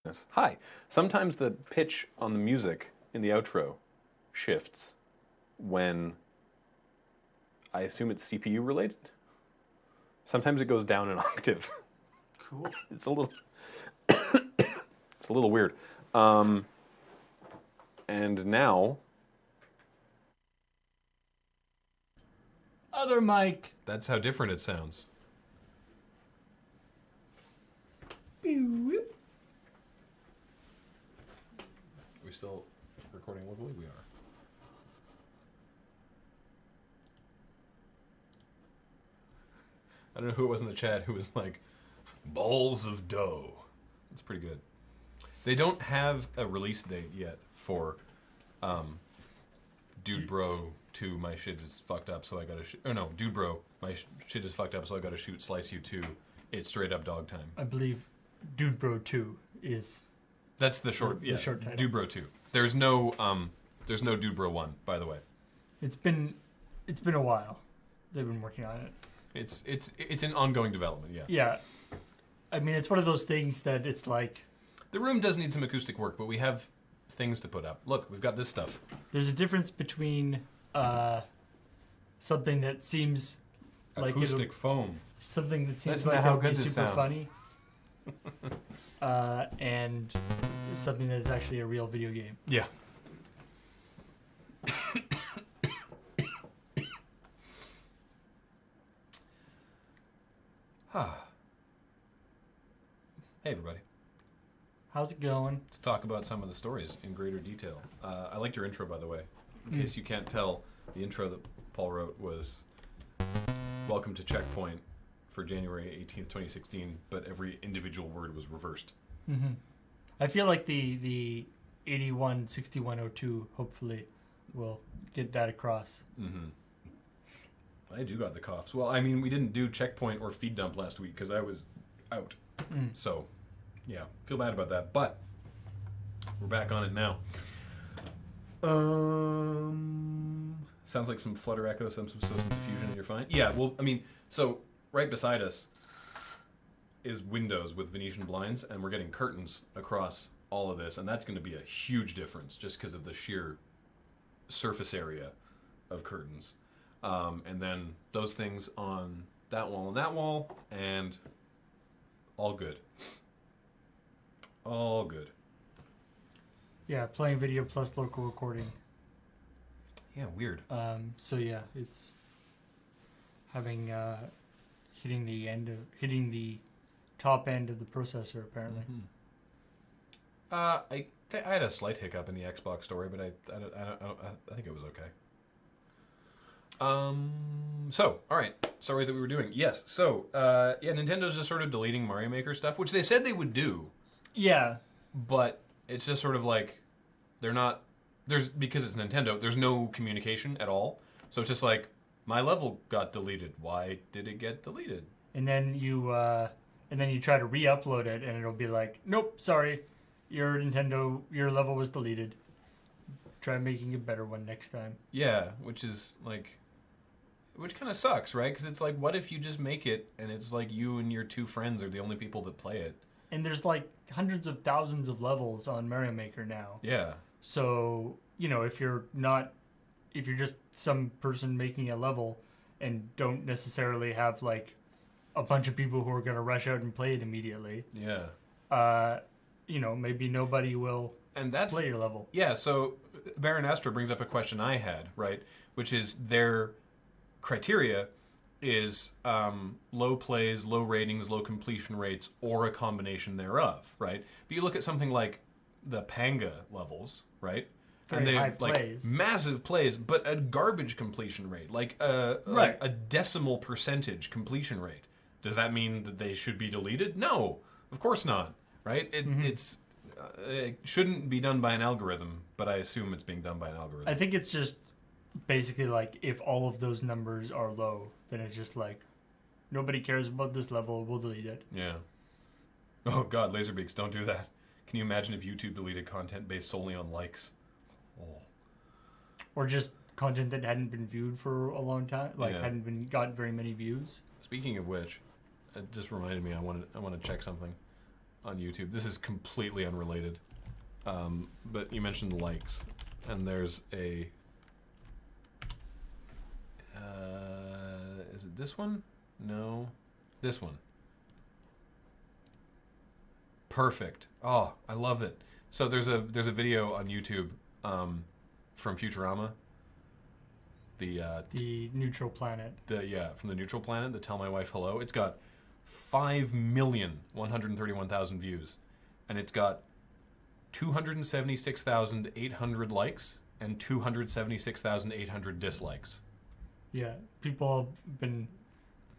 Yes. Hi. Sometimes the pitch on the music in the outro shifts when I assume it's CPU related. Sometimes it goes down an octave. Cool. It's a little it's a little weird. And now Other mic. That's how different it sounds. Are we still recording locally? We are. I don't know who it was in the chat who was like, balls of dough. That's pretty good. They don't have a release date yet for Dude Bro 2, My Shit Is Fucked Up, so I gotta shoot. Oh no, Dude Bro, My Shit Is Fucked Up, so I gotta shoot Slice You 2. It's straight up dog time. I believe Dude Bro 2 is... That's the short, the short title. Dude Bro 2. There's no Dude Bro 1, by the way. It's been a while. They've been working on it. It's in ongoing development, yeah. Yeah. I mean, it's one of those things that it's like... The room does need some acoustic work, but we have things to put up. Look, we've got this stuff. There's a difference between something that seems like Acoustic foam. something that seems Listen to like how it'll be good this super sounds. funny, and something that's actually a real video game. Yeah. Hey, everybody. How's it going? Let's talk about some of the stories in greater detail. I liked your intro, by the way. In case you can't tell, the intro that Paul wrote was Welcome to CheckPoint for January 18th, 2016, but every individual word was reversed. Mm-hmm. I feel like the 816102 hopefully will get that across. Mm-hmm. I do got the coughs. Well, I mean, we didn't do checkpoint or feed dump last week because I was out. So, yeah, feel bad about that. But we're back on it now. Sounds like some flutter echo, some diffusion, and you're fine. Yeah, well, I mean, so right beside us is windows with Venetian blinds, and we're getting curtains across all of this, and that's going to be a huge difference just because of the sheer surface area of curtains. And then those things on that wall, and all good. All good. Yeah, playing video plus local recording. Yeah, weird. So yeah, it's having hitting the top end of the processor apparently. I had a slight hiccup in the Xbox story, but I think it was okay. So, all right, stories that we were doing. Yes, so yeah, Nintendo's just sort of deleting Mario Maker stuff, which they said they would do, Yeah, but it's just sort of like they're not. Because it's Nintendo, there's no communication at all. So it's just like my level got deleted. Why did it get deleted? and then you try to re-upload it, and it'll be like, nope, sorry, your level was deleted. Try making a better one next time. Yeah, which kind of sucks, right? Because it's like, what if you just make it and it's like you and your two friends are the only people that play it? And there's like hundreds of thousands of levels on Mario Maker now. Yeah. So, if you're just some person making a level and don't necessarily have like a bunch of people who are going to rush out and play it immediately, Yeah. maybe nobody will play your level. Yeah, so Baron Astra brings up a question I had, right? Which is their criteria is low plays, low ratings, low completion rates, or a combination thereof, right? But you look at something like the Panga levels, right? Very and they high have like plays. massive plays, but a garbage completion rate, like a decimal percentage completion rate. Does that mean that they should be deleted? No, of course not, right? It shouldn't be done by an algorithm, but I assume it's being done by an algorithm. I think it's just basically like if all of those numbers are low, then it's just like nobody cares about this level, we'll delete it. Yeah. Oh God, Laserbeaks, don't do that. Can you imagine if YouTube deleted content based solely on likes? Oh. Or just content that hadn't been viewed for a long time, hadn't got very many views. Speaking of which, it just reminded me I want to check something. on YouTube. This is completely unrelated. But you mentioned the likes, and there's a. Is it this one? No, this one. Perfect. Oh, I love it. So there's a video on YouTube from Futurama. The neutral planet. From the neutral planet, the Tell My Wife Hello. It's got 5,131,000 views, and it's got 276,800 likes and 276,800 dislikes. Yeah, people have been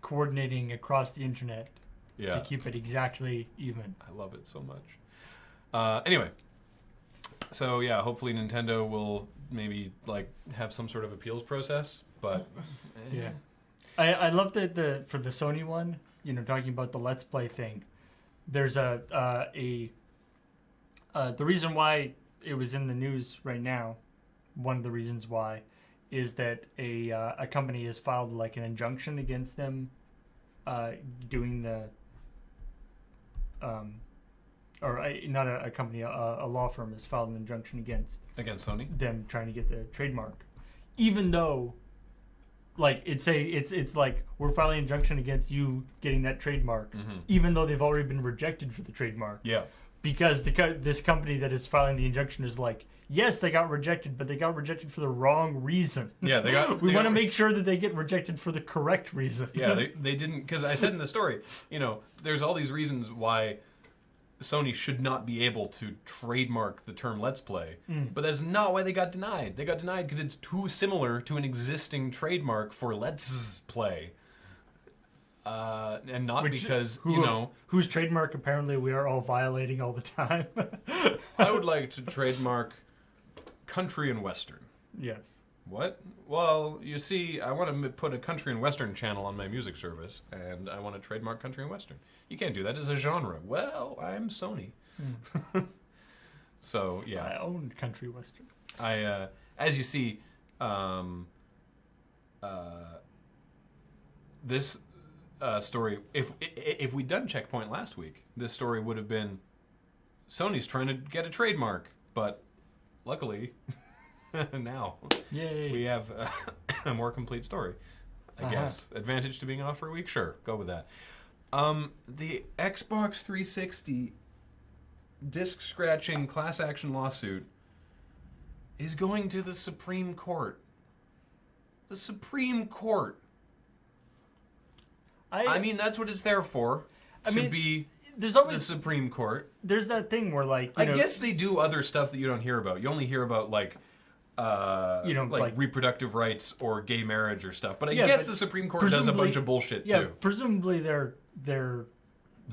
coordinating across the internet to keep it exactly even. I love it so much. Anyway, so yeah, hopefully Nintendo will maybe like have some sort of appeals process, but yeah, I love that for the Sony one, talking about the Let's Play thing. There's the reason why it was in the news right now. One of the reasons why is that a company has filed like an injunction against them doing the not a company, a law firm has filed an injunction against Sony, them trying to get the trademark, even though, like it's like we're filing an injunction against you getting that trademark, even though they've already been rejected for the trademark. Yeah, because this company that is filing the injunction is like, yes, they got rejected, but they got rejected for the wrong reason. Yeah, we want to make sure that they get rejected for the correct reason. Yeah, they didn't, because I said in the story, there's all these reasons why Sony should not be able to trademark the term Let's Play, but that's not why they got denied. They got denied because it's too similar to an existing trademark for Let's Play. And not because, whose trademark apparently we are all violating all the time. I would like to trademark country and western. Yes. What? Well, you see, I want to put a country and western channel on my music service, and I want to trademark country and western. You can't do that as a genre. Well, I'm Sony. So, yeah. I own country western. As you see, this story, if we'd done Checkpoint last week, this story would have been Sony's trying to get a trademark, but luckily... now Yay. we have a more complete story, I guess. Advantage to being off for a week? Sure, go with that. The Xbox 360 disc scratching class action lawsuit is going to the Supreme Court. The Supreme Court. I mean, that's what it's there for. There's always the Supreme Court. There's that thing where, like, I guess they do other stuff that you don't hear about. You only hear about, like reproductive rights or gay marriage or stuff. But I guess the Supreme Court does a bunch of bullshit too. Yeah, presumably they're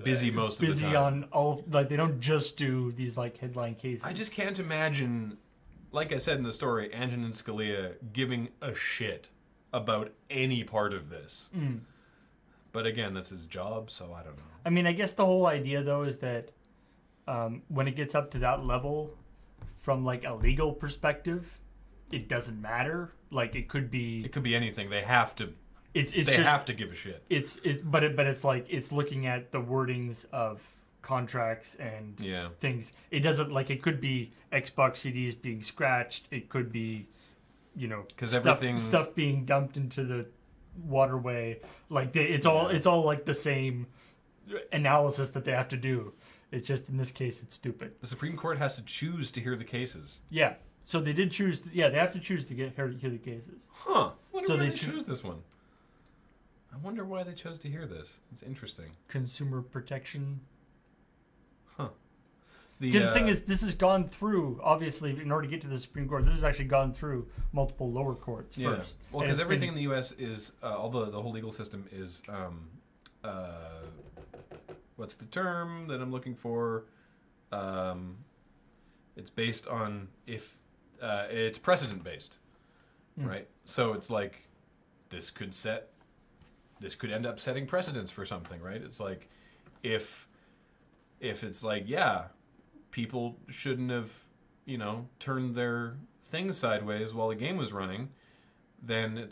busy most of the time. Busy on all, like, they don't just do these like headline cases. I just can't imagine, like I said in the story, Antonin Scalia giving a shit about any part of this. But again, that's his job, so I don't know. I mean, I guess the whole idea though is that when it gets up to that level, from like a legal perspective, it doesn't matter. Like, it could be anything. They have to. They have to give a shit. But it's like it's looking at the wordings of contracts and things. It doesn't, like, it could be Xbox CDs being scratched. It could be, stuff being dumped into the waterway. Like, it's all like the same analysis that they have to do. It's just, in this case, it's stupid. The Supreme Court has to choose to hear the cases. Yeah. So they did choose. They have to choose to hear the cases. Huh. Why they choose this one? I wonder why they chose to hear this. It's interesting. Consumer protection. Huh. The thing is, this has gone through, obviously, in order to get to the Supreme Court, this has actually gone through multiple lower courts first. Well, because everything in the U.S. is, all the whole legal system is, what's the term that I'm looking for? It's based on it's precedent based, right? So it's like this could end up setting precedents for something, right? It's like if it's like, people shouldn't have, turned their thing sideways while the game was running, then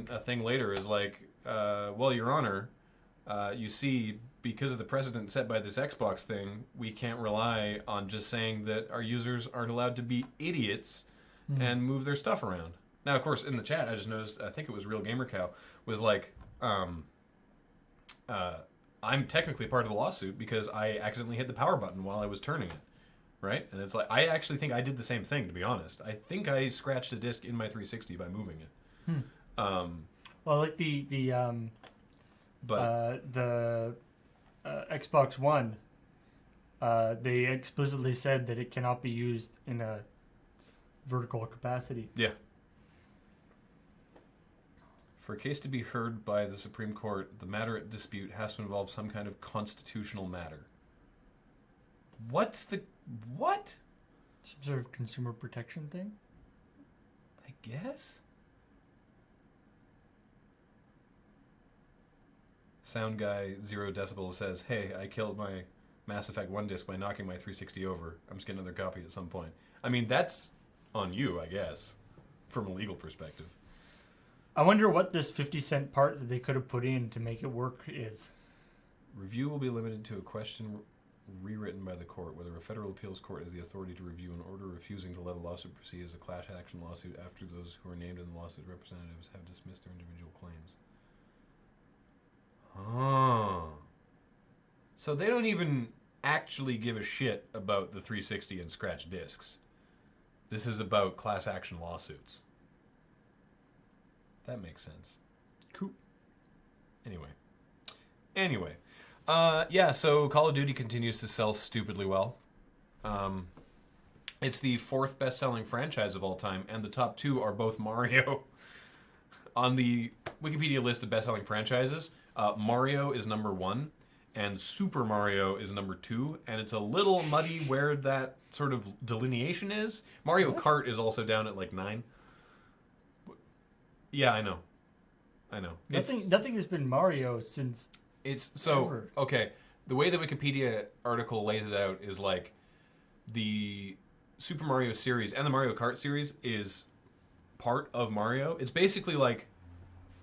a thing later is like, well, Your Honor, you see, because of the precedent set by this Xbox thing, we can't rely on just saying that our users aren't allowed to be idiots and move their stuff around. Now, of course, in the chat, I just noticed, I think it was Real Gamer Cow, was like, I'm technically part of the lawsuit because I accidentally hit the power button while I was turning it, right? And it's like, I actually think I did the same thing, to be honest. I think I scratched a disc in my 360 by moving it. Well, like the Xbox One, they explicitly said that it cannot be used in a vertical capacity. Yeah. For a case to be heard by the Supreme Court, the matter at dispute has to involve some kind of constitutional matter. What? Some sort of consumer protection thing? I guess? Sound guy 0 decibel says, hey, I killed my Mass Effect 1 disc by knocking my 360 over. I'm just getting another copy at some point. I mean, that's on you, I guess, from a legal perspective. I wonder what this 50-cent part that they could have put in to make it work is. Review will be limited to a question rewritten by the court, whether a federal appeals court has the authority to review an order refusing to let a lawsuit proceed as a class action lawsuit after those who are named in the lawsuit representatives have dismissed their individual claims. Oh. So they don't even actually give a shit about the 360 and scratch discs. This is about class action lawsuits. That makes sense. Cool. Anyway. Yeah, so Call of Duty continues to sell stupidly well. It's the 4th best-selling franchise of all time, and the top 2 are both Mario. On the Wikipedia list of best-selling franchises, Mario is number 1, and Super Mario is number 2, and it's a little muddy where that sort of delineation is. Mario Kart is also down at like 9. Yeah, I know. Nothing has been Mario since. It's so ever. Okay. The way the Wikipedia article lays it out is like the Super Mario series and the Mario Kart series is part of Mario. It's basically like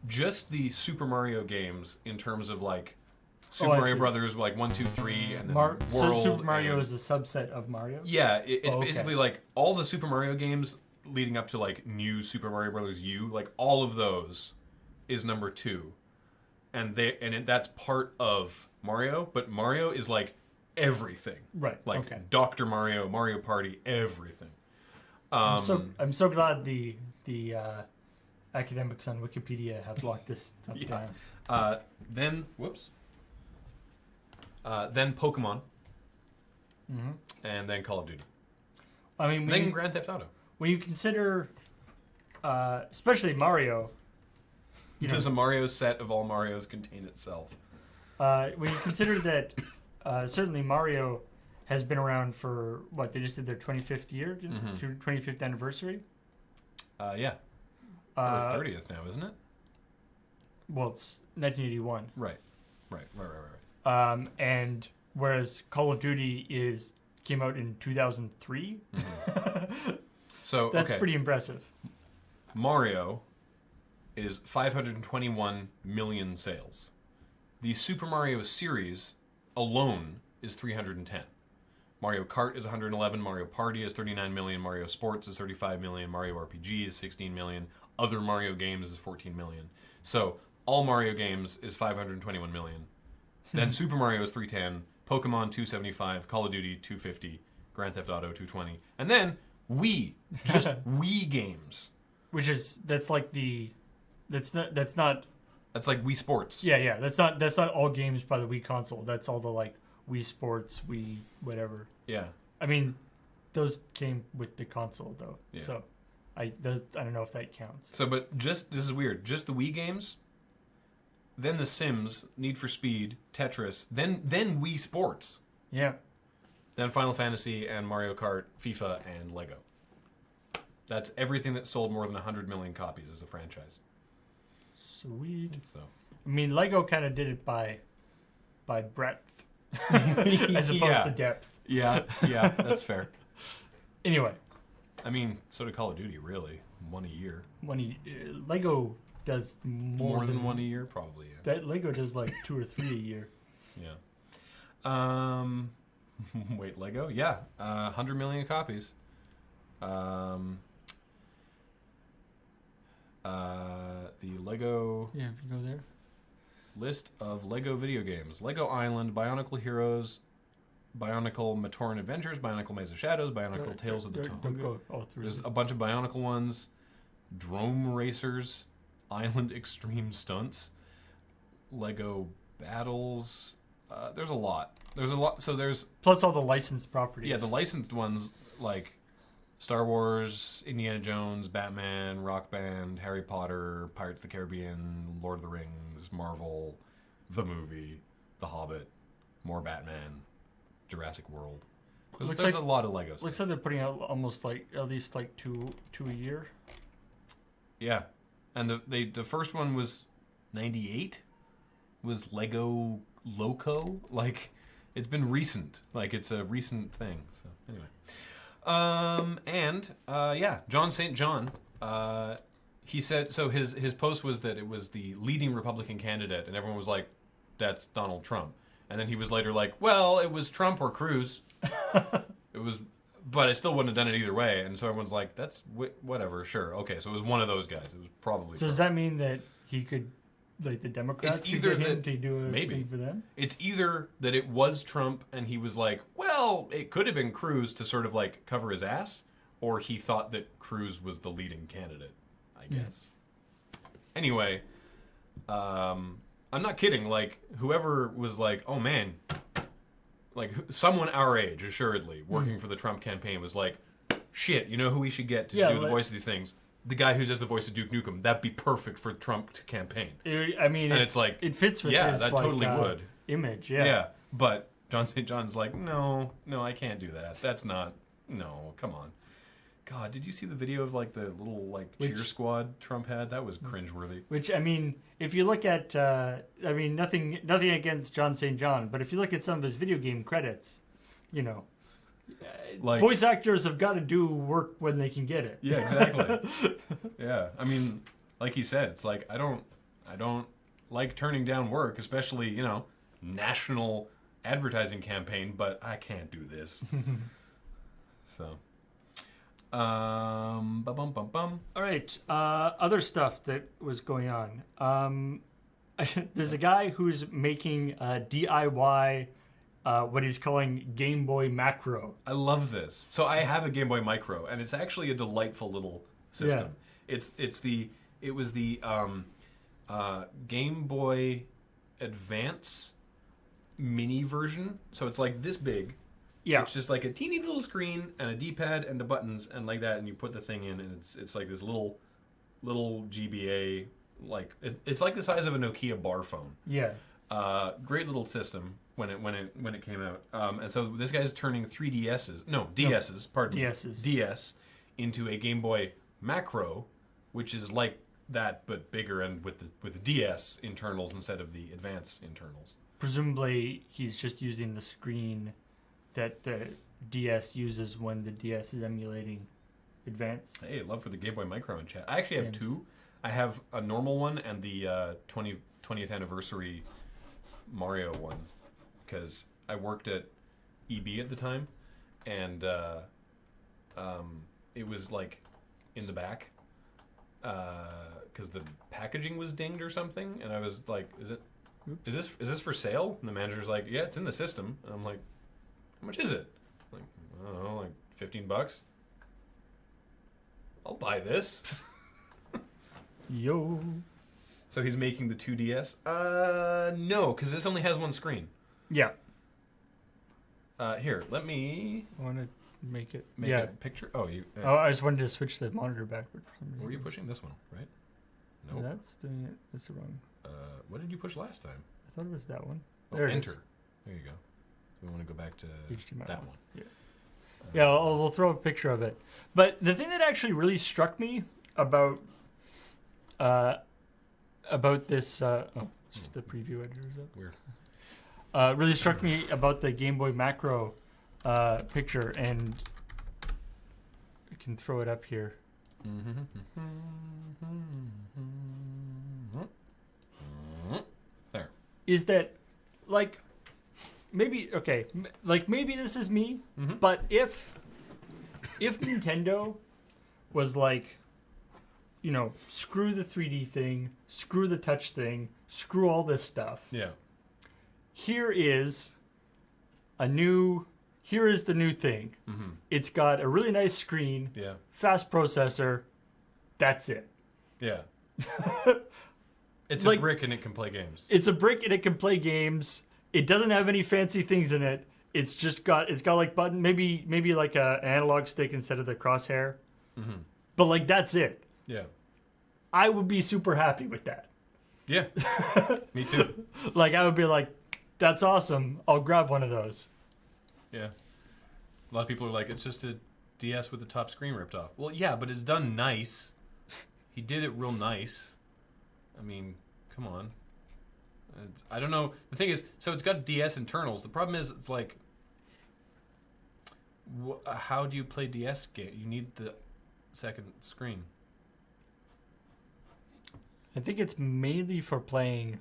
just the Super Mario games in terms of like Super Mario Brothers, like 1, 2, 3, and then World. So Super Mario is a subset of Mario. Yeah, it's basically like all the Super Mario games leading up to like new Super Mario Brothers U, like all of those is number 2, and that's part of Mario. But Mario is like everything, right? Like Dr. Mario, Mario Party, everything. I'm so glad the academics on Wikipedia have locked this stuff down. Then Pokemon, and then Call of Duty. I mean, then Grand Theft Auto. When you consider, especially Mario, does a Mario set of all Marios contain itself? When you consider that, certainly Mario has been around for what they just did their 25th year, 25th anniversary. Yeah, their 30th now, isn't it? Well, it's 1981. Right. And whereas Call of Duty came out in 2003. So that's pretty impressive. Mario is 521 million sales. The Super Mario series alone is 310. Mario Kart is 111, Mario Party is 39 million, Mario Sports is 35 million, Mario RPG is 16 million, other Mario games is 14 million. So all Mario games is 521 million. Then Super Mario is 310, Pokemon 275, Call of Duty 250, Grand Theft Auto 220, and then Wii, just Wii games. That's like that's like Wii Sports. Yeah. That's not all games by the Wii console. That's all the like Wii Sports, Wii whatever. Yeah. I mean, those came with the console though. Yeah. So I don't know if that counts. So, but this is weird. Just the Wii games, then The Sims, Need for Speed, Tetris, then Wii Sports. Yeah. Then Final Fantasy and Mario Kart, FIFA, and Lego. That's everything that sold more than 100 million copies as a franchise. Sweet. So, I mean, Lego kind of did it by breadth as opposed to depth. Yeah, that's fair. Anyway. I mean, so did Call of Duty, really. One a year. Lego does More than one a year, probably. Yeah. That Lego does like 2 or 3 a year. Yeah. Wait, Lego? Yeah. 100 million copies. The Lego Yeah, if you go there. list of Lego video games: Lego Island, Bionicle Heroes, Bionicle Matoran Adventures, Bionicle Maze of Shadows, Bionicle Tales of the Don't Toga. go all through. There's a bunch of Bionicle ones, Drome Racers, Island Extreme Stunts, Lego Battles. There's a lot. There's a lot. So there's Plus all the licensed properties. the licensed ones like Star Wars, Indiana Jones, Batman, Rock Band, Harry Potter, Pirates of the Caribbean, Lord of the Rings, Marvel, the movie, The Hobbit, more Batman, Jurassic World. There's a lot of Legos. Looks like they're putting out almost like at least like two a year. Yeah, and the first one was 98. Was Lego Loco? Like, it's been recent. Like, it's a recent thing. So anyway. John St. John, he said, so his post was that it was the leading Republican candidate, and everyone was like, that's Donald Trump. And then he was later like, well, it was Trump or Cruz. It was, but I still wouldn't have done it either way. And so everyone's like, that's whatever, sure. Okay, so it was one of those guys. It was probably So Trump. does that mean that he could, like the Democrats It's could either get him that- to do a maybe. thing for them? It's either that it was Trump and he was like, well, it could have been Cruz to sort of like cover his ass, or he thought that Cruz was the leading candidate, I guess. Anyway, I'm not kidding. Like, whoever was like, oh man, like someone our age, assuredly, working for the Trump campaign was like, shit, you know who we should get to do the voice of these things? The guy who does the voice of Duke Nukem. That'd be perfect for Trump to campaign. I mean, And it's like, it fits with yeah, his that like, totally would. image. Yeah, but John St. John's like, no, I can't do that. That's not, no, come on. God, did you see the video of like the little like cheer squad Trump had? That was cringeworthy. Which, I mean, if you look at, I mean, nothing against John St. John, but if you look at some of his video game credits, you know, Like, voice actors have got to do work when they can get it. yeah, exactly. Yeah, I mean, like he said, it's like I don't like turning down work, especially national advertising campaign, but I can't do this. So, bum. All right, other stuff that was going on. There's a guy who's making DIY. What he's calling Game Boy Macro. I love this. So I have a Game Boy Micro, and it's actually a delightful little system. Yeah. It was the Game Boy Advance mini version. So it's like this big. Yeah. It's just like a teeny little screen and a D-pad and the buttons and like that, and you put the thing in, and it's like this little GBA. Like it's like the size of a Nokia bar phone. Yeah. Great little system when it came out. And so this guy's turning DS's, pardon me, DS into a Game Boy Macro, which is like that but bigger and with the DS internals instead of the Advance internals. Presumably, he's just using the screen that the DS uses when the DS is emulating Advance. Hey, love for the Game Boy Micro in chat. I actually have two. I have a normal one and the 20th anniversary Mario one, because I worked at EB at the time, and it was like in the back because the packaging was dinged or something, and I was like, is this for sale? And the manager's like, yeah, it's in the system. And I'm like, how much is it? I'm like, I don't know, like $15. I'll buy this. Yo. So he's making the 2DS? No, because this only has one screen. Yeah. Here, let me I want to make it. make a picture. Oh, you. Oh, I just wanted to switch the monitor backward for some reason. Were you pushing this one, right? No. That's doing it. That's wrong. What did you push last time? I thought it was that one. Oh, There it enter. is. There you go. So we want to go back to HDMI that one. one. Yeah. Yeah, we'll throw a picture of it. But the thing that actually really struck me about this, it's just the preview editor. Is that Weird. really struck me about the Game Boy Macro picture, and I can throw it up here. is that, like, maybe maybe this is me, but if Nintendo was like, screw the 3D thing, screw the touch thing, screw all this stuff. Yeah. Here is the new thing. Mm-hmm. It's got a really nice screen, Yeah. fast processor. That's it. Yeah. It's Like, a brick and it can play games. It's a brick and it can play games. It doesn't have any fancy things in it. It's got like button, maybe like an analog stick instead of the crosshair. Mm-hmm. But like that's it. Yeah. I would be super happy with that. Yeah. Me too. Like I would be like, that's awesome. I'll grab one of those. Yeah. A lot of people are like, it's just a DS with the top screen ripped off. Well, yeah, but it's done nice. He did it real nice. I mean, come on. I don't know. The thing is, so it's got DS internals. The problem is, it's like, how do you play DS game? You need the second screen. I think it's mainly for playing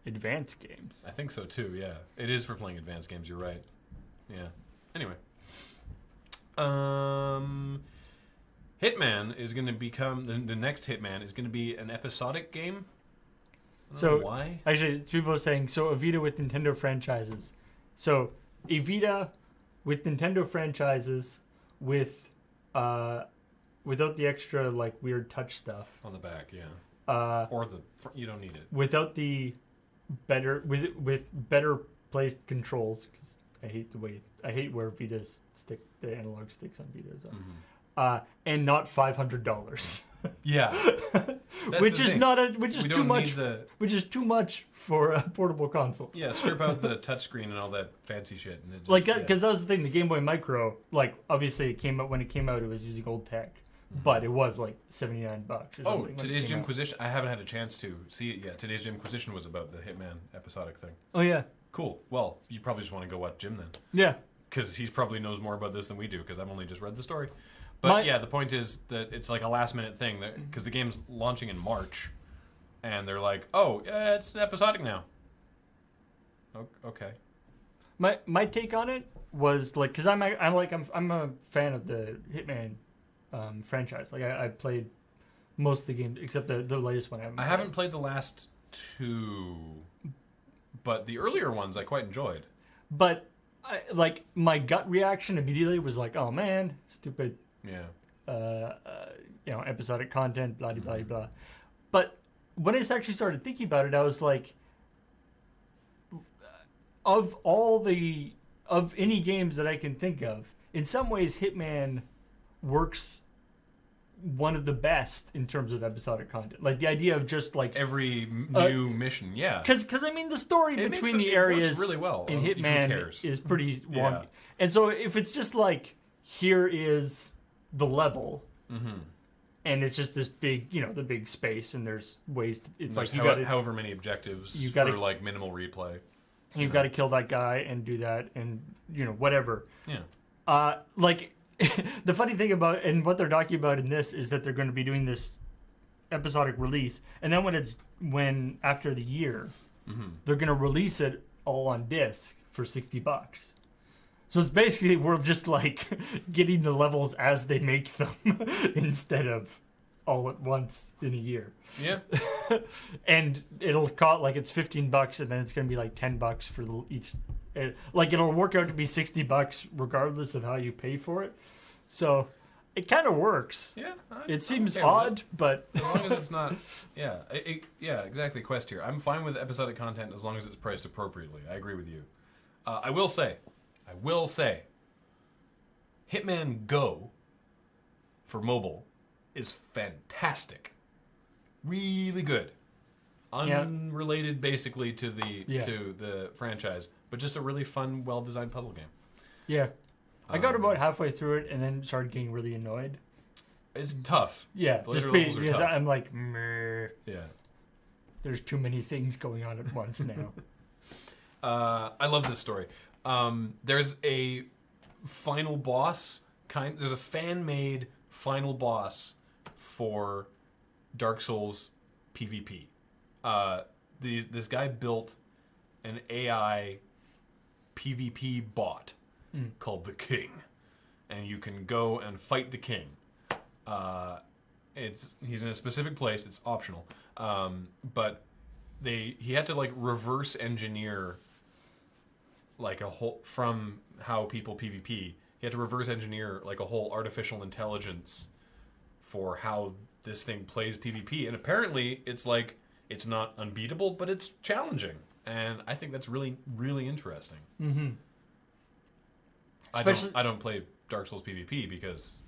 advanced games. I think so too. Yeah, it is for playing advanced games. You're right. Yeah. Anyway, Hitman is going to become the next Hitman is going to be an episodic game. I don't know why? Actually, people are saying so. A Vita with Nintendo franchises. So a Vita with Nintendo franchises with without the extra like weird touch stuff On the back, yeah. or You don't need it. without the better with better placed controls. Because I hate where Vitas stick the analog sticks on Vitas. Mm-hmm. And not $500. Yeah. which is We too don't much. need Which is too much for a portable console. Yeah, strip out the touchscreen and all that fancy shit. And it just, Like that, because that was the thing. The Game Boy Micro, like obviously it came out when it came out. It was using old tech, but it was like $79. Or Oh, something when it today's came out. Jimquisition. I haven't had a chance to see it yet. Today's Jimquisition was about the Hitman episodic thing. Oh yeah, Cool. Well, you probably just want to go watch Jim then, yeah. because he probably knows more about this than we do. Because I've only just read the story. But yeah, the point is that it's like a last minute thing because the game's launching in March, and they're like, "Oh, yeah, it's episodic now." Okay. My take on it was like, because I'm a fan of the Hitman franchise. Like I played most of the games except the latest one. I haven't played the last two, but the earlier ones I quite enjoyed. But my gut reaction immediately was like, oh man, stupid. Yeah. Episodic content, blah blah blah. But when I actually started thinking about it, I was like, of any games that I can think of, in some ways, Hitman works one of the best in terms of episodic content. Like the idea of just like Every new mission, yeah. because I mean the story It between makes the it works areas really well. in Who Hitman cares? is pretty wonky. Yeah. And so if it's just like here is the level, and it's just this big, the big space, and there's ways. It's There's like you got to however many objectives you gotta- for like minimal replay. you've got to kill that guy and do that, and whatever. Yeah. Like the funny thing about and what they're talking about in this is that they're going to be doing this episodic release, and then when after the year, they're going to release it all on disc for $60. So it's basically we're just like getting the levels as they make them instead of all at once in a year. Yeah. And it'll cost like it's $15, and then it's going to be like $10 for each. Like it'll work out to be $60 regardless of how you pay for it. So it kind of works. Yeah. It seems okay with odd, but As long as it's not, yeah, yeah, exactly. Quest here. I'm fine with episodic content as long as it's priced appropriately. I agree with you. I will say, Hitman Go for mobile is fantastic, really good, unrelated basically to the franchise, but just a really fun, well-designed puzzle game. yeah. I got about halfway through it and then started getting really annoyed. It's tough. Yeah, The just later levels are because tough. I'm like, meh, Yeah. there's too many things going on at once now. I love this story. There's a final boss there's a fan-made final boss for Dark Souls PvP. This guy built an AI PvP bot called the King, and you can go and fight the King. He's in a specific place. It's optional, but he had to like reverse engineer like a whole from how people PvP. He had to reverse engineer like a whole artificial intelligence for how this thing plays PvP, and apparently it's like it's not unbeatable, but it's challenging, and I think that's really, really interesting. Mm-hmm. I don't play Dark Souls PvP because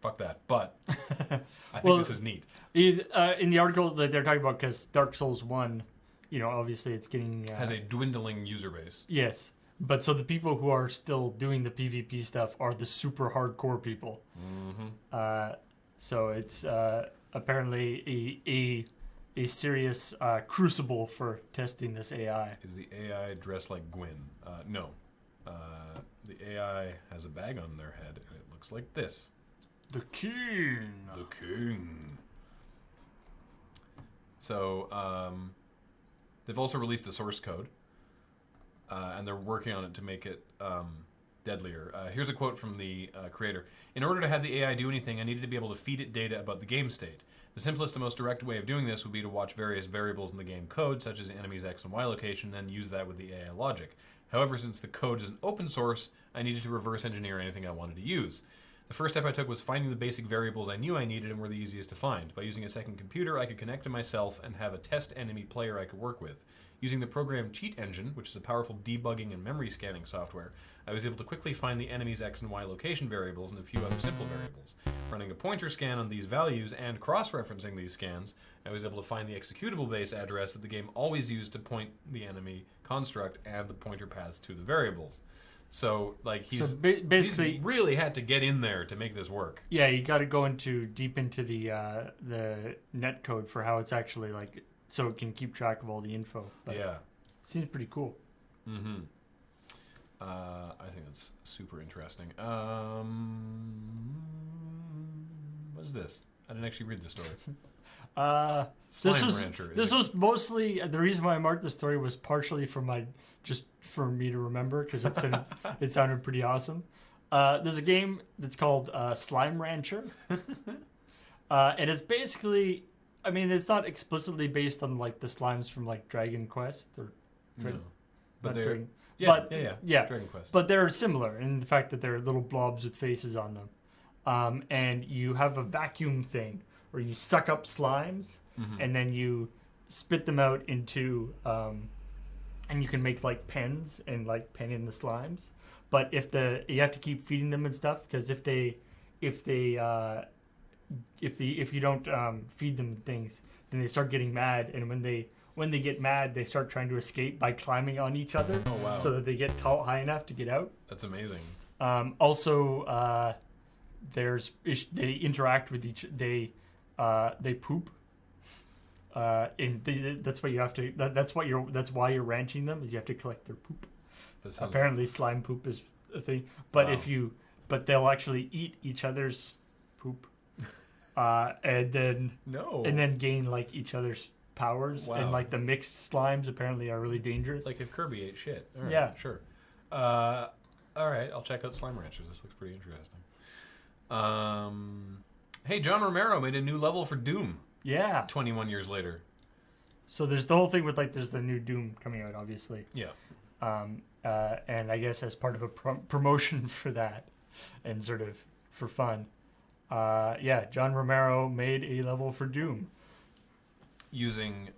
fuck that, but I think this is neat. In the article that they're talking about, because Dark Souls 1, obviously it's getting... has a dwindling user base. Yes, but so the people who are still doing the PvP stuff are the super hardcore people. Mm-hmm. So it's apparently a serious crucible for testing this AI. Is the AI dressed like Gwyn? No. The AI has a bag on their head, and it looks like this. The King. The King. So, they've also released the source code, and they're working on it to make it deadlier. Here's a quote from the creator. In order to have the AI do anything, I needed to be able to feed it data about the game state. The simplest and most direct way of doing this would be to watch various variables in the game code, such as enemies' X and Y location, and then use that with the AI logic. However, since the code is an open source, I needed to reverse engineer anything I wanted to use. The first step I took was finding the basic variables I knew I needed and were the easiest to find. By using a second computer, I could connect to myself and have a test enemy player I could work with. Using the program Cheat Engine, which is a powerful debugging and memory scanning software, I was able to quickly find the enemy's X and Y location variables and a few other simple variables. Running a pointer scan on these values and cross-referencing these scans, I was able to find the executable base address that the game always used to point the enemy construct and the pointer paths to the variables. So, like, he's really had to get in there to make this work. Yeah, you got to go deep into the net code for how it's actually like, so it can keep track of all the info. But yeah, seems pretty cool. Mm-hmm. I think that's super interesting. What is this? I didn't actually read the story. This was mostly the reason why I marked the story was partially for me to remember because it sounded pretty awesome. There's a game that's called Slime Rancher, and it's basically, I mean, it's not explicitly based on like the slimes from like Dragon Quest or, but they're Dragon Quest. But they're similar in the fact that they're little blobs with faces on them, and you have a vacuum thing where you suck up slimes and then you spit them out into, and you can make like pens and like pen in the slimes. But you have to keep feeding them and stuff because if you don't feed them things, then they start getting mad, and when they get mad, they start trying to escape by climbing on each other. Oh wow! So that they get high enough to get out. That's amazing. Also, they interact with they poop. That's what you have to. That's why you're ranching them is you have to collect their poop. Apparently, slime poop is a thing. But wow. They'll actually eat each other's poop, and then gain like each other's powers. Wow. And like the mixed slimes apparently are really dangerous. Like if Kirby ate shit. All right, yeah, sure. All right, I'll check out Slime Ranchers. This looks pretty interesting. Hey, John Romero made a new level for Doom. Yeah. 21 years later. So there's the whole thing with like there's the new Doom coming out, obviously. Yeah. And I guess as part of a promotion for that, and sort of for fun, John Romero made a level for Doom using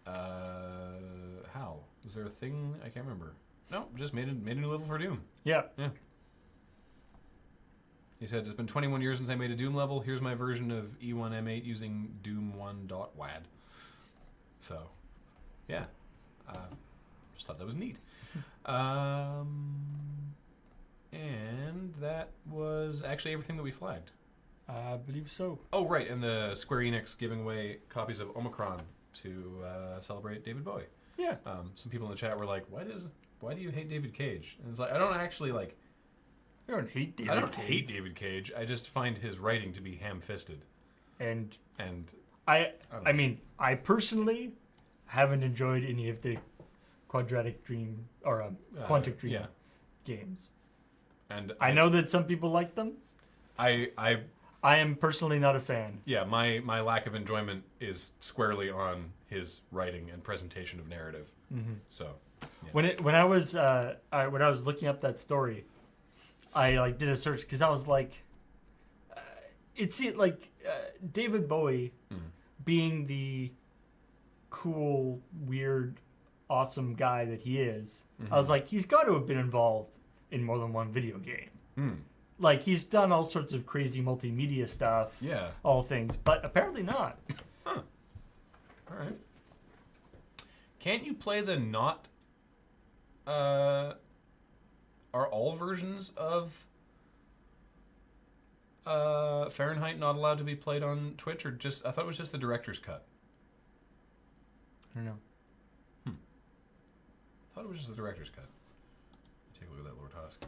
how was there a thing I can't remember? No, just made a new level for Doom. Yeah. He said, it's been 21 years since I made a Doom level. Here's my version of E1M8 using Doom1.wad. So, yeah. Just thought that was neat. And that was actually everything that we flagged. I believe so. Oh, right. And the Square Enix giving away copies of Omicron to celebrate David Bowie. Yeah. Some people in the chat were like, why do you hate David Cage? And it's like, I don't actually like... I don't hate David Cage. I don't hate David Cage. I just find his writing to be ham-fisted. And I mean, I personally haven't enjoyed any of the Quadratic Dream or Quantic Dream yeah. games. And I know that some people like them. I am personally not a fan. yeah, my lack of enjoyment is squarely on his writing and presentation of narrative. Mm-hmm. So When I was looking up that story, I did a search because I was like, David Bowie being the cool, weird, awesome guy that he is. I was like, he's got to have been involved in more than one video game. Like, he's done all sorts of crazy multimedia stuff. Yeah. All things, but apparently not. Huh. All right. Can't you play the not? Are all versions of Fahrenheit not allowed to be played on Twitch, or just? I thought it was just the director's cut. I don't know. I thought it was just the director's cut. Take a look at that Lord Husk.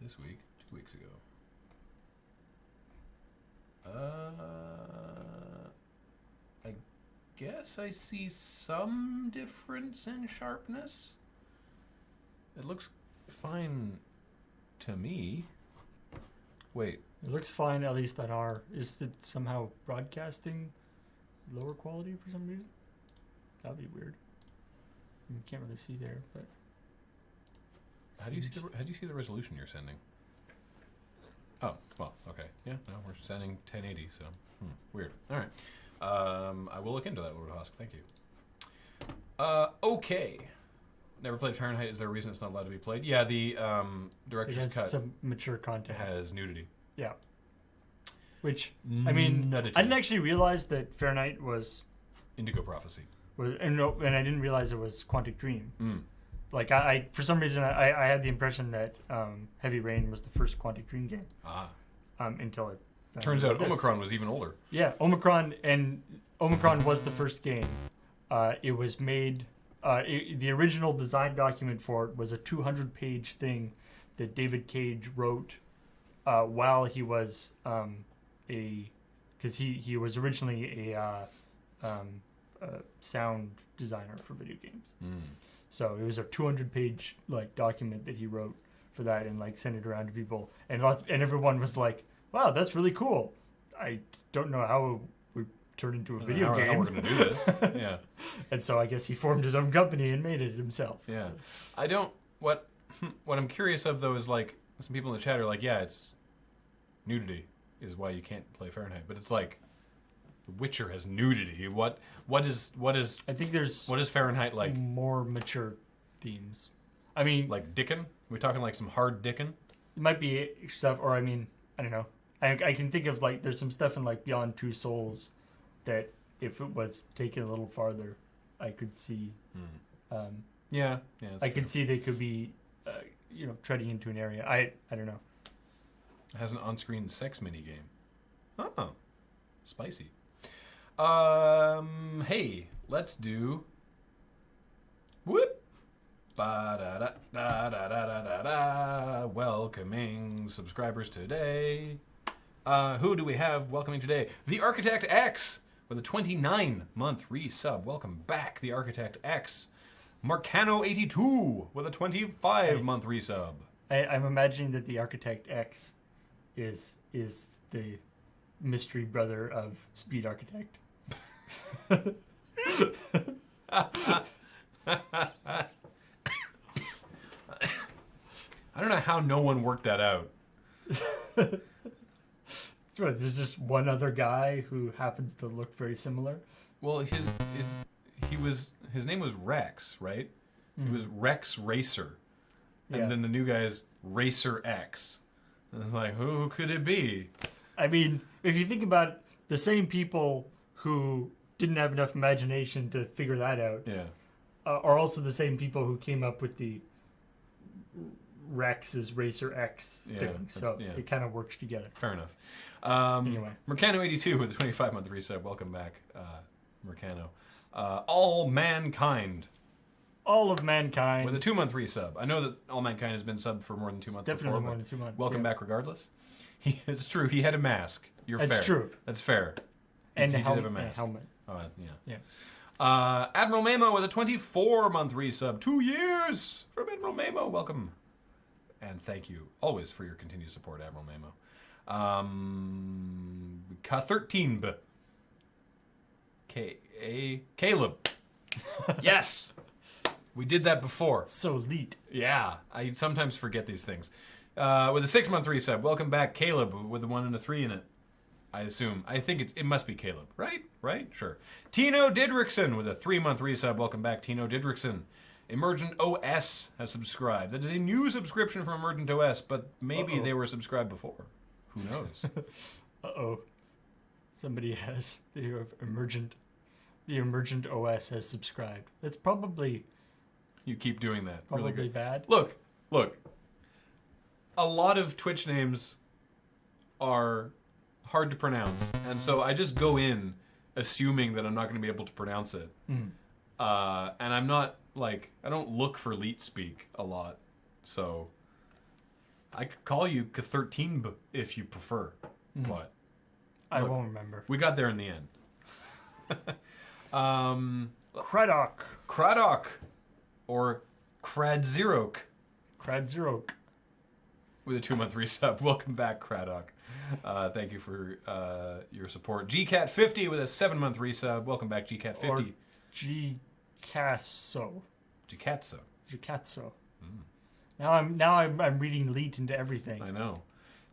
This week, 2 weeks ago. I guess I see some difference in sharpness. It looks fine to me. Wait. It looks fine, at least on our. Is it somehow broadcasting lower quality for some reason? That'd be weird. You can't really see there, but. How do you see the resolution you're sending? Oh, well, okay. Yeah, no, we're sending 1080, so weird. All right. I will look into that, Lord Husk. Thank you. Okay. Never played Fahrenheit. Is there a reason it's not allowed to be played? Yeah, the director's cut some mature content. has nudity. Yeah. Which, I mean, Nudity. I didn't actually realize that Fahrenheit was Indigo Prophecy. and I didn't realize it was Quantic Dream. Like, I for some reason, I had the impression that Heavy Rain was the first Quantic Dream game. Until it Turns out Omicron was even older. Yeah, Omicron was the first game. It was made. The original design document for it was a 200-page thing that David Cage wrote while he was because he was originally a sound designer for video games. So it was a 200-page document that he wrote for that and sent it around to people, and everyone was like, "Wow, that's really cool." I don't know how we turned into a video game. How we're gonna do this? Yeah. And so I guess he formed his own company and made it himself. Yeah. I don't. What I'm curious of though is some people in the chat are like, yeah, it's nudity is why you can't play Fahrenheit, but it's like The Witcher has nudity. What is? I think there's what is Fahrenheit like? More mature themes. I mean, like Dickin? We talking some hard Dickin? It might be stuff, or I mean, I don't know. I can think of there's some stuff in Beyond Two Souls that if it was taken a little farther, I could see. Yeah. I could see they could be, treading into an area. I don't know. It has an on-screen sex minigame. Oh, spicy. Hey, let's do. Whoop. Ba-da-da-da-da-da-da-da. Welcoming subscribers today. Who do we have welcoming today? The Architect X with a 29-month resub. Welcome back, The Architect X. Marcano82 with a 25-month resub. I'm imagining that the Architect X is the mystery brother of Speed Architect. I don't know how no one worked that out. There's just one other guy who happens to look very similar. Well, his name was Rex, right? He was Rex Racer, and then the new guy is Racer X. And it's like, who could it be? I mean, if you think about it, the same people who didn't have enough imagination to figure that out, are also the same people who came up with the Rex is Racer X thing. So it kind of works together. Fair enough. Anyway. Mercano82 with a 25-month resub. Welcome back, Mercano. All Mankind. All of Mankind. With a 2-month resub. I know that All Mankind has been subbed for more than 2 months definitely before. More than 2 months. Welcome back regardless. It's true. He had a mask. You're fair. That's true. That's fair. And he a did have a mask. helmet. Yeah. Admiral Mamo with a 24-month resub. 2 years from Admiral Mamo. Welcome. And thank you always for your continued support, Admiral Mamo. K13B. Caleb. Yes. We did that before. So leet. Yeah. I sometimes forget these things. With a 6-month resub. Welcome back, Caleb, with a 1 and a 3 in it. I assume. I think it must be Caleb, right? Right? Sure. Tino Didrikson with a 3-month resub. Welcome back, Tino Didrikson. Emergent OS has subscribed. That is a new subscription from Emergent OS, but maybe they were subscribed before. Who knows? Uh-oh. Somebody has the Emergent OS has subscribed. That's probably You keep doing that. probably Really good. bad. Look. A lot of Twitch names are hard to pronounce, and so I just go in assuming that I'm not going to be able to pronounce it. And I'm not I don't look for leet speak a lot, so I could call you K13B if you prefer, but I won't remember. we got there in the end. Craddock. Or Kradzirok with a 2-month resub. Welcome back, Craddock. Thank you for your support. GCat50 with a 7-month resub. Welcome back, GCat50. Or Gcatso. Gicatso. Now I'm reading leet into everything. I know.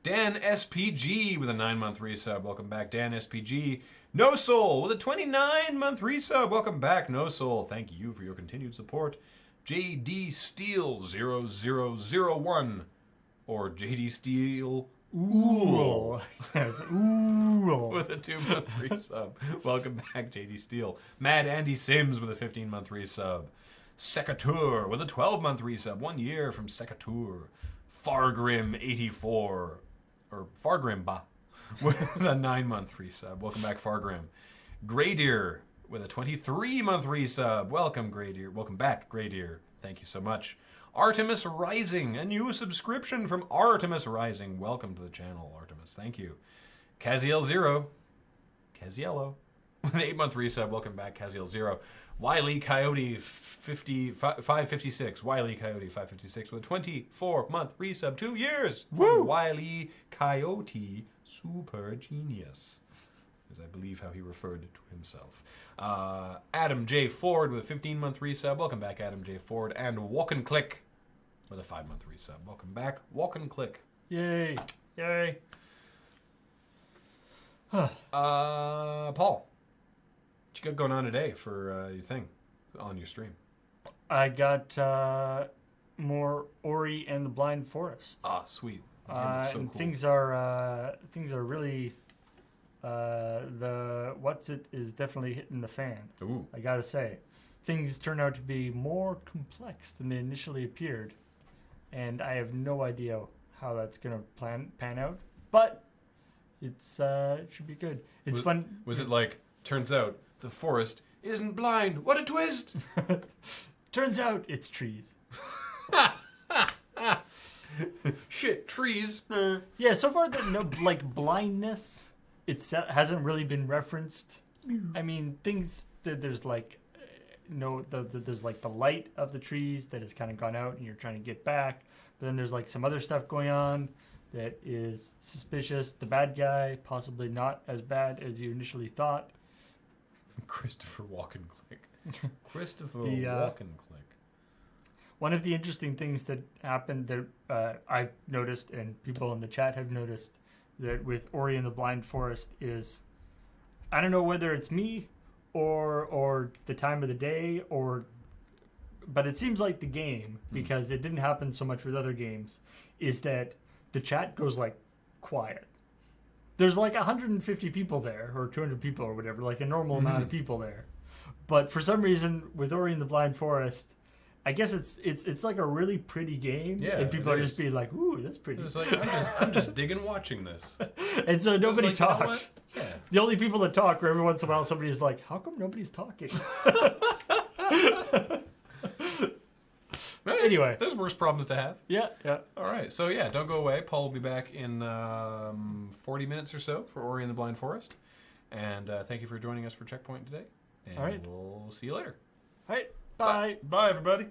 Dan SPG with a 9-month resub. Welcome back, Dan SPG. No Soul with a 29-month resub. Welcome back, No Soul. Thank you for your continued support. JD Steel 0001 or JD Steel Ooh. Yes, ooh. with a 2-month resub. Welcome back, JD Steel. Mad Andy Sims with a 15-month resub. Secatur with a 12-month resub. 1 year from Secatur. Fargrim84 or Fargrimba with a 9-month resub. Welcome back, Fargrim. Greydeer with a 23-month resub. Welcome, Greydeer. Welcome back, Greydeer. Thank you so much. Artemis Rising, a new subscription from Artemis Rising. Welcome to the channel, Artemis. Thank you. Caziel with an 8-month resub. Welcome back, Caziel Zero. Wiley Coyote 556. Wiley Coyote 556 with a 24-month resub. 2 years. Woo! Wiley Coyote Super Genius is, I believe, how he referred to himself. Adam J. Ford with a 15-month resub. Welcome back, Adam J. Ford. And Walk and Click with a 5-month resub. Welcome back, Walk and Click. Yay. Paul, what you got going on today for your thing on your stream? I got more Ori and the Blind Forest. Ah, sweet. So and cool. things are really the what's it is definitely hitting the fan. Ooh. I gotta say, things turn out to be more complex than they initially appeared, and I have no idea how that's gonna pan out. But it's it should be good. It's fun. Was it like? Turns out the forest isn't blind. What a twist! Turns out it's trees. Shit, trees. Yeah, so far blindness, hasn't really been referenced. I mean, things that there's there's the light of the trees that has kind of gone out and you're trying to get back. But then there's some other stuff going on that is suspicious. The bad guy, possibly not as bad as you initially thought. Christopher Walk and Click. Christopher The, Walk and Click. One of the interesting things that happened that I noticed and people in the chat have noticed that with Ori and the Blind Forest is, I don't know whether it's me or the time of the day but it seems like the game, because it didn't happen so much with other games, is that the chat goes quiet. There's 150 people there, or 200 people or whatever, a normal amount of people there. But for some reason, with Ori and the Blind Forest, I guess it's like a really pretty game, and people are just being like, "Ooh, that's pretty." It's I'm just digging watching this. And so nobody talks. You know yeah. The only people that talk are every once in a while somebody is like, "How come nobody's talking?" Anyway, there's worse problems to have. Yeah. All right, so don't go away. Paul will be back in 40 minutes or so for Ori and the Blind Forest. And thank you for joining us for Checkpoint today. And All right. we'll see you later. All right. Bye. Bye, everybody.